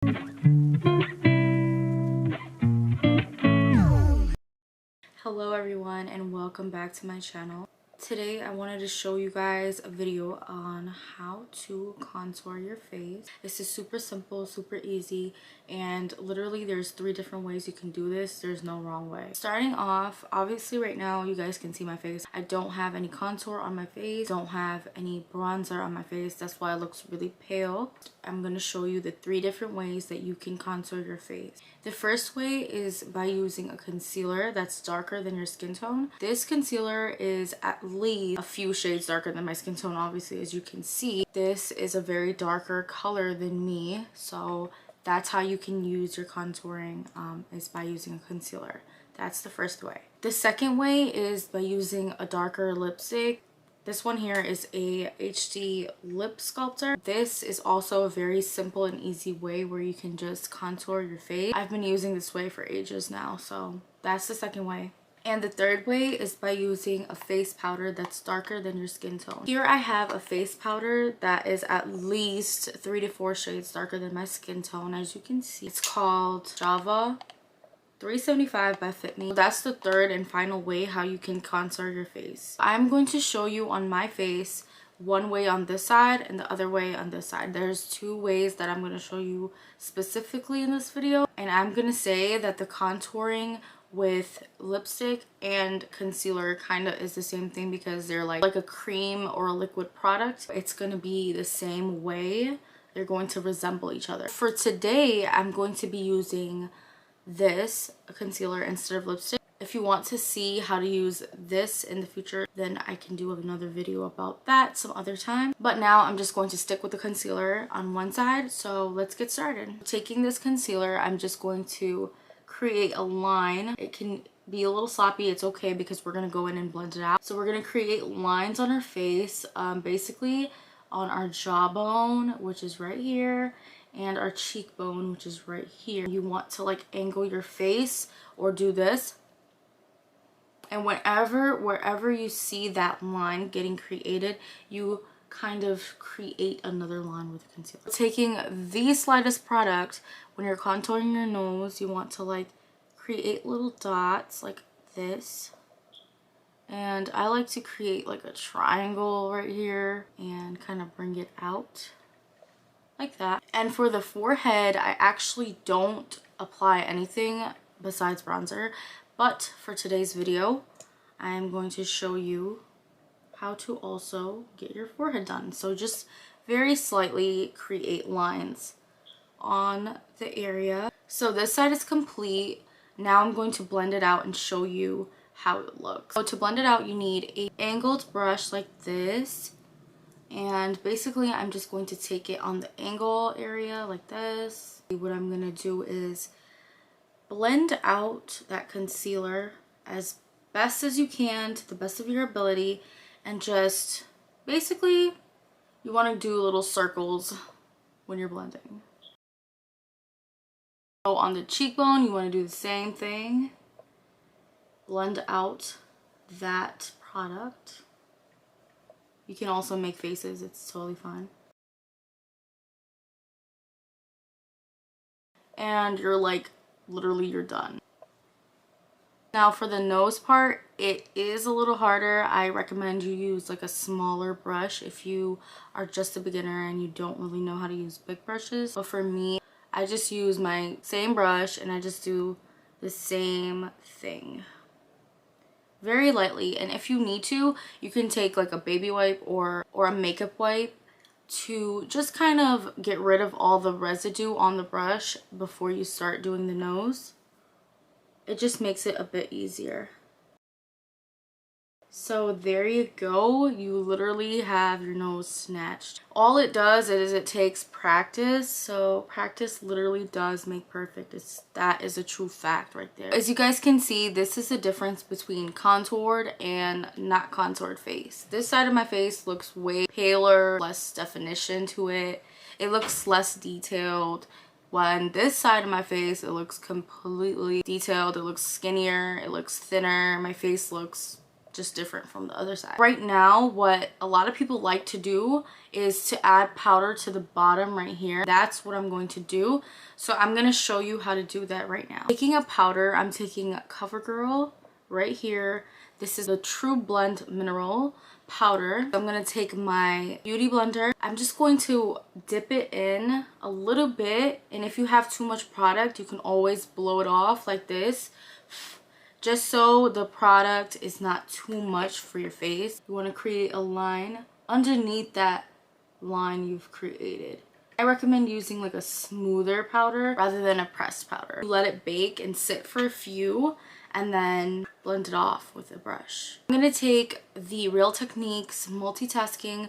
Hello everyone and welcome back to my channel. Today I wanted to show you guys a video on how to contour your face. This is super simple, super easy, and literally there's 3 different ways you can do this. There's no wrong way. Starting off, obviously right now you guys can see my face. I don't have any contour on my face, don't have any bronzer on my face. That's why it looks really pale. I'm going to show you the 3 different ways that you can contour your face. The first way is by using a concealer that's darker than your skin tone. This concealer is at least a few shades darker than my skin tone, obviously, as you can see. This is a very darker color than me, so that's how you can use your contouring, is by using a concealer. That's the first way. The second way is by using a darker lipstick. This one here is a HD lip sculptor. This is also a very simple and easy way where you can just contour your face. I've been using this way for ages now, so that's the second way. And the third way is by using a face powder that's darker than your skin tone. Here I have a face powder that is at least 3 to 4 shades darker than my skin tone, as you can see. It's called Java 375 by Fit Me. That's the third and final way how you can contour your face. I'm going to show you on my face one way on this side and the other way on this side. There's 2 ways that I'm going to show you specifically in this video, and I'm going to say that the contouring with lipstick and concealer kind of is the same thing because they're like a cream or a liquid product. It's going to be the same way. They're going to resemble each other. For today, I'm going to be using this concealer instead of lipstick. If you want to see how to use this in the future, then I can do another video about that some other time. But now I'm just going to stick with the concealer on one side, so let's get started. Taking this concealer, I'm just going to create a line. It can be a little sloppy, it's okay, because we're going to go in and blend it out. So we're going to create lines on our face, basically on our jawbone, which is right here, and our cheekbone, which is right here. You want to like angle your face or do this, and wherever you see that line getting created, you kind of create another line with concealer. Taking the slightest product, when you're contouring your nose, you want to like create little dots like this, and I like to create like a triangle right here and kind of bring it out like that. And for the forehead, I actually don't apply anything besides bronzer, but for today's video I am going to show you how to also get your forehead done. So just very slightly create lines on the area. So this side is complete. Now I'm going to blend it out and show you how it looks. So to blend it out, you need an angled brush like this, and basically I'm just going to take it on the angle area like this. What I'm going to do is blend out that concealer as best as you can to the best of your ability, and just basically you want to do little circles when you're blending. So on the cheekbone, you want to do the same thing. Blend out that product. You can also make faces, it's totally fine. And you're like, literally you're done. Now for the nose part, it is a little harder. I recommend you use like a smaller brush if you are just a beginner and you don't really know how to use big brushes. But for me, I just use my same brush and I just do the same thing very lightly. And if you need to, you can take like a baby wipe or a makeup wipe to just kind of get rid of all the residue on the brush before you start doing the nose. It just makes it a bit easier. So there you go, you literally have your nose snatched. All it does is it takes practice, so practice literally does make perfect. That is a true fact right there. As you guys can see, this is the difference between contoured and not contoured face. This side of my face looks way paler, less definition to it. It looks less detailed. When this side of my face, it looks completely detailed. It looks skinnier, it looks thinner. My face looks just different from the other side. Right now, what a lot of people like to do is to add powder to the bottom right here. That's what I'm going to do. So I'm going to show you how to do that right now. Taking a powder, I'm taking CoverGirl right here. This is the True Blend Mineral powder. I'm going to take my beauty blender. I'm just going to dip it in a little bit, and if you have too much product, you can always blow it off like this, just so the product is not too much for your face. You want to create a line underneath that line you've created. I recommend using like a smoother powder rather than a pressed powder. Let it bake and sit for a few, and then blend it off with a brush. I'm going to take the Real Techniques multitasking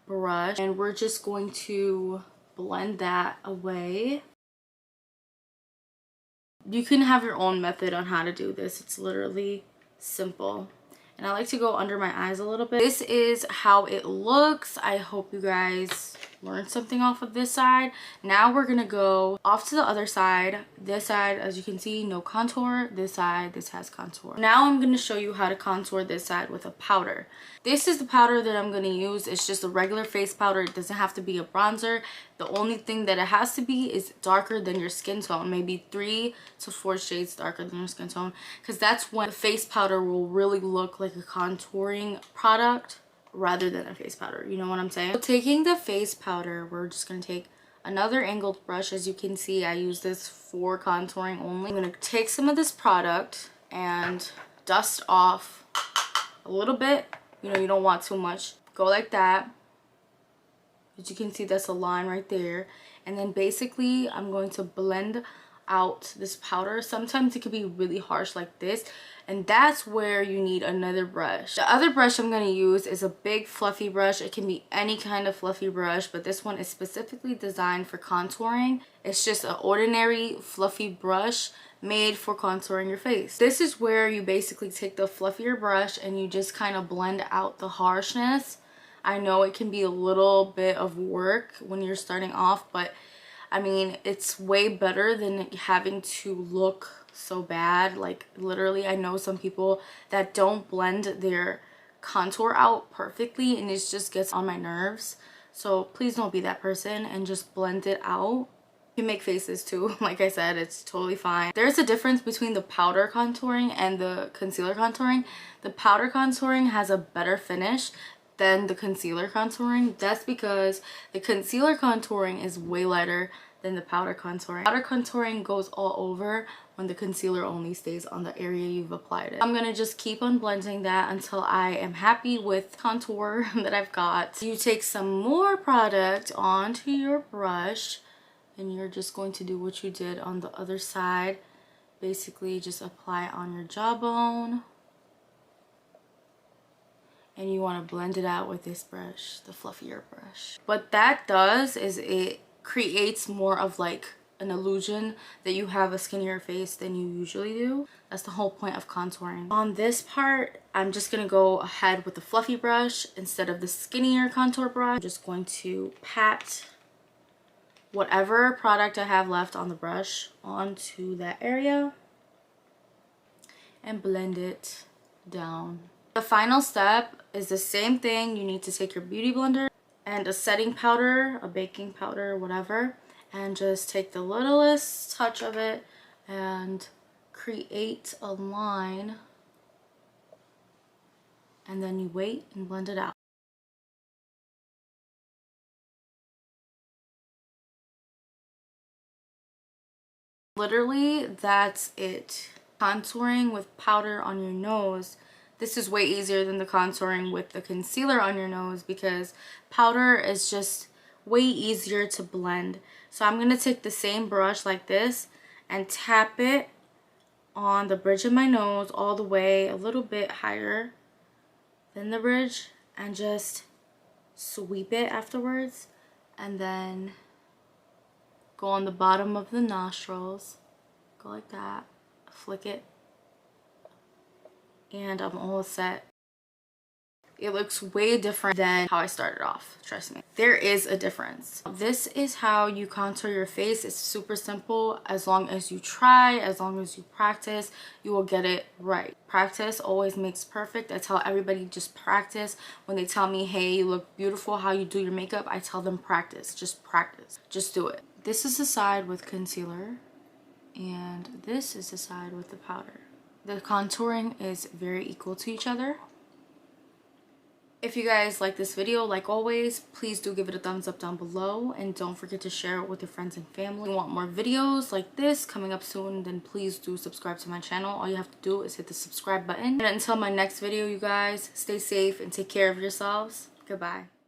brush, and we're just going to blend that away. You can have your own method on how to do this. It's literally simple. And I like to go under my eyes a little bit. This is how it looks. I hope you guys learned something off of this side. Now we're gonna go off to the other side. This side, as you can see, no contour. This side, this has contour. Now I'm gonna show you how to contour this side with a powder. This is the powder that I'm gonna use. It's just a regular face powder. It doesn't have to be a bronzer. The only thing that it has to be is darker than your skin tone, maybe 3 to 4 shades darker than your skin tone, because that's when the face powder will really look like a contouring product rather than a face powder. You know what I'm saying? So taking the face powder, we're just going to take another angled brush. As you can see, I use this for contouring only. I'm going to take some of this product and dust off a little bit. You know, you don't want too much. Go like that. As you can see, that's a line right there. And then basically I'm going to blend out this powder. Sometimes it could be really harsh like this, and that's where you need another brush. The other brush I'm going to use is a big fluffy brush. It can be any kind of fluffy brush, but this one is specifically designed for contouring. It's just an ordinary fluffy brush made for contouring your face. This is where you basically take the fluffier brush and you just kind of blend out the harshness. I know it can be a little bit of work when you're starting off, but I mean, it's way better than having to look so bad. Like, literally, I know some people that don't blend their contour out perfectly, and it just gets on my nerves. So please don't be that person and just blend it out. You can make faces too. Like I said, it's totally fine. There's a difference between the powder contouring and the concealer contouring. The powder contouring has a better finish than the concealer contouring. That's because the concealer contouring is way lighter than the powder contouring. Powder contouring goes all over when the concealer only stays on the area you've applied it. I'm gonna just keep on blending that until I am happy with contour that I've got. You take some more product onto your brush, and you're just going to do what you did on the other side. Basically just apply it on your jawbone. And you want to blend it out with this brush, the fluffier brush. What that does is it creates more of like an illusion that you have a skinnier face than you usually do. That's the whole point of contouring. On this part, I'm just going to go ahead with the fluffy brush instead of the skinnier contour brush. I'm just going to pat whatever product I have left on the brush onto that area and blend it down. The final step is the same thing. You need to take your beauty blender and a setting powder, a baking powder, whatever, and just take the littlest touch of it and create a line, and then you wait and blend it out. Literally, that's it. Contouring with powder on your nose. This is way easier than the contouring with the concealer on your nose because powder is just way easier to blend. So I'm going to take the same brush like this and tap it on the bridge of my nose all the way, a little bit higher than the bridge, and just sweep it afterwards, and then go on the bottom of the nostrils, go like that, flick it, and I'm all set. It looks way different than how I started off, trust me. There is a difference. This is how you contour your face. It's super simple. As long as you try, as long as you practice, you will get it right. Practice always makes perfect. I tell everybody just practice. When they tell me, hey, you look beautiful, how you do your makeup, I tell them practice. Just practice. Just do it. This is the side with concealer, and this is the side with the powder. The contouring is very equal to each other. If you guys like this video, like always, please do give it a thumbs up down below, and don't forget to share it with your friends and family. If you want more videos like this coming up soon, then please do subscribe to my channel. All you have to do is hit the subscribe button. And until my next video, you guys, stay safe and take care of yourselves. Goodbye.